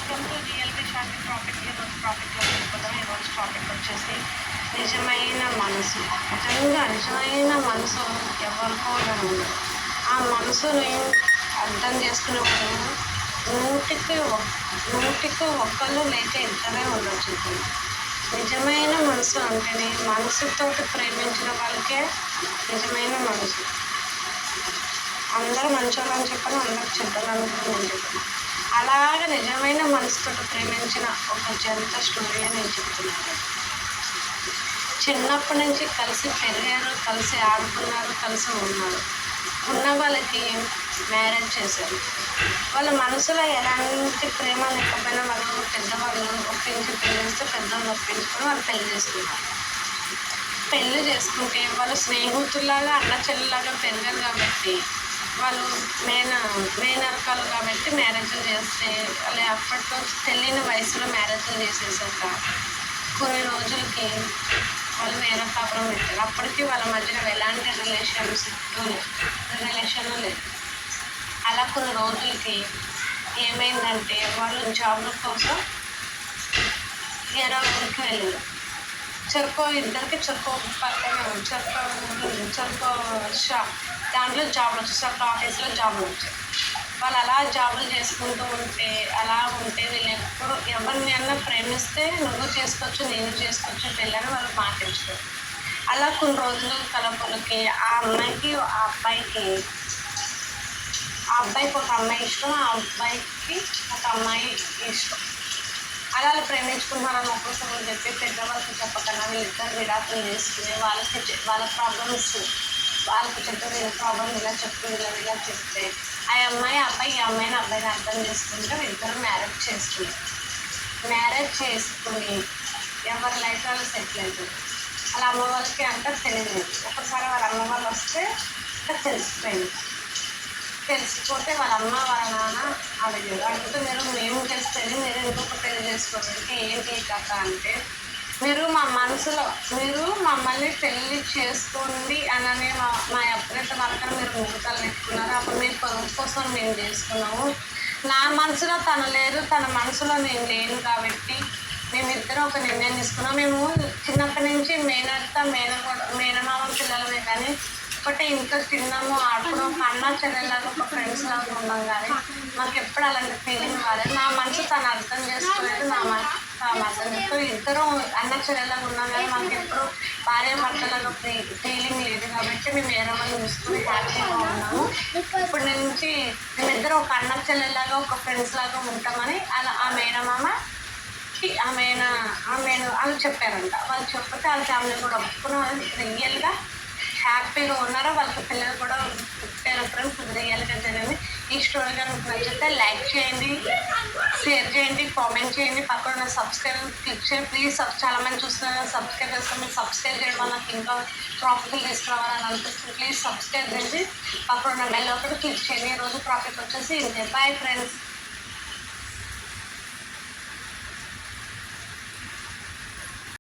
Welcome to రియల్గా short టాపిక్లో వెళ్ళిపోతాం. ఈరోజు టాపిక్ వచ్చేసి నిజమైన మనసు. నిజమైన మనసు ఎవరికో ఉండదు. ఆ మనసుని అర్థం చేసుకునేవాళ్ళు నూటికి ఒక్కళ్ళు లేక ఇద్దరే ఉండొచ్చు. నిజమైన మనసు అంటేనే మనసుతో ప్రేమించిన వాళ్ళకే నిజమైన మనసు. అందరూ మంచోళ్ళు అని చెప్పను, అందరూ చెడ్డలు అనుకుని చెప్పను. అలాగే నిజమైన మనసుతో ప్రేమించిన ఒక జంట స్టోరీ నేను చెప్తున్నాను. చిన్నప్పటి నుంచి కలిసి పెరిగారు, కలిసి ఆడుకున్నారు, కలిసి ఉన్నారు. ఉన్న వాళ్ళకి మ్యారేజ్ చేశారు. వాళ్ళ మనసులో ఎలాంటి ప్రేమ లేకపోయినా వాళ్ళు పెద్దవాళ్ళు ఒప్పించి పెళ్ళిస్తే పెద్దవాళ్ళు ఒప్పించుకొని వాళ్ళు పెళ్లి చేసుకున్నారు. పెళ్లి చేసుకుంటే వాళ్ళు స్నేహితుల్లాగా అన్న చెల్లిలాగా పెరిగారు కాబట్టి వాళ్ళు మేనరకాలు కాబట్టి మ్యారేజ్లు చేస్తే అలా అప్పట్లో తెలియని వయసులో మ్యారేజ్లు చేసేసాక కొన్ని రోజులకి వాళ్ళు వేరే కాపురం పెట్టారు. అప్పటికి వాళ్ళ మధ్యన ఎలాంటి రిలేషన్ లేదు. అలా కొన్ని రోజులకి ఏమైందంటే వాళ్ళు జాబ్ల కోసం వేరే ఊరికి వెళ్ళారు. ఇద్దరికి చెరుకో షాప్ దాంట్లో జాబ్లు వచ్చాయి. చెరుకు ఆఫీస్లో జాబ్లు వచ్చాయి. వాళ్ళు అలా జాబులు చేసుకుంటూ ఉంటే వీళ్ళు ఎప్పుడు ఎవరిని అన్నా ప్రేమిస్తే నువ్వు చేసుకోవచ్చు, నేను చేసుకోవచ్చు పెళ్ళని వాళ్ళు మాటించారు. అలా కొన్ని రోజులు కలపలకి ఆ అబ్బాయికి ఒక అమ్మాయి ఇష్టం, ఆ అబ్బాయికి ఒక అమ్మాయి ఇష్టం. అలా ప్రేమించుకుంటున్నారని ఒక్కోసారి చెప్పి పెద్దవాళ్ళకి చెప్పకన్నా వీళ్ళిద్దరు విడాకులు చేసుకుని వాళ్ళ ప్రాబ్లమ్స్ వాళ్ళకి చెప్తే వీళ్ళ ప్రాబ్లం ఇలా చెప్తే ఆ అబ్బాయి ఈ అమ్మాయిని అర్థం చేసుకుంటే వీళ్ళిద్దరు మ్యారేజ్ చేసుకుని ఎవరి లైఫ్ వాళ్ళు సెటిల్ అవుతుంది. వాళ్ళ అమ్మ వాళ్ళకి అంతా తెలియదు. ఒకసారి వాళ్ళ అమ్మ వాళ్ళు వస్తే తెలిసిపోతే వాళ్ళ అమ్మ వాళ్ళ నాన్న అడిగితే మేము చేస్తేనే మీరు ఇంకొక పెళ్లి చేసుకోవడానికి ఏంటి కథ అంటే మీరు మమ్మల్ని పెళ్లి చేసుకోండి అననే మా ఎప్పుడైతే వాళ్ళకన్నా మీరు ముహూర్తాలు పెట్టుకున్నారో అప్పుడు మీ పొరుగు కోసం మేము చేసుకున్నాము. నా మనసులో తను లేరు, తన మనసులో నేను లేను కాబట్టి మేమిద్దరం ఒక నిర్ణయం తీసుకున్నాం. మేము చిన్నప్పటి నుంచి మేనమామ పిల్లలమే కానీ ఒకటే ఇంకా తిన్నాము, ఆడుకున్నాం, ఒక అన్న చెల్లెలాగా ఒక ఫ్రెండ్స్ లాగా ఉన్నాం. కానీ మాకు ఎప్పుడు అలాంటి ఫీలింగ్ కాలేదు. నా మనసు తను అర్థం చేసుకోలేదు, నా మనసు అర్థం చేసుకోలేదు. ఇద్దరం అన్న చెల్లెలాగా ఉన్నాం కానీ మాకు ఎప్పుడు భార్య భర్తలలో ఫీలింగ్ లేదు కాబట్టి మేము వేరే వాళ్ళు చూసుకుని హ్యాపీగా ఉన్నాము. ఇప్పటి నుంచి మేమిద్దరం ఒక అన్న చెల్లెలాగా ఒక ఫ్రెండ్స్ లాగా ఉంటామని అలా ఆ మేనమామకి వాళ్ళు చెప్పారంట. వాళ్ళు చెప్పితే వాళ్ళ ఫ్యామిలీ కూడా ఒప్పుకున్నాం. రియల్గా హ్యాపీగా ఉన్నారో వాళ్ళకి పిల్లలు కూడా పుట్టారు. ఫ్రెండ్స్ రియల్గా జరిగింది. ఈ స్టోరీ కనుక నచ్చితే లైక్ చేయండి, షేర్ చేయండి, కామెంట్ చేయండి, పక్కన సబ్స్క్రైబ్ క్లిక్ చేయండి. ప్లీజ్ చాలామంది చూస్తున్నారు, సబ్స్క్రైబ్ చేస్తాం. మీరు సబ్స్క్రైబ్ చేయడం వల్ల నాకు ఇంకా ప్రాఫిట్ తీసుకురావాలని అనిపిస్తుంది. ప్లీజ్ సబ్స్క్రైబ్ చేసి పక్కన బెల్ ఒకటి క్లిక్ చేయండి. ఈరోజు ప్రాఫిట్ వచ్చేసి ఇంతే. Bye friends.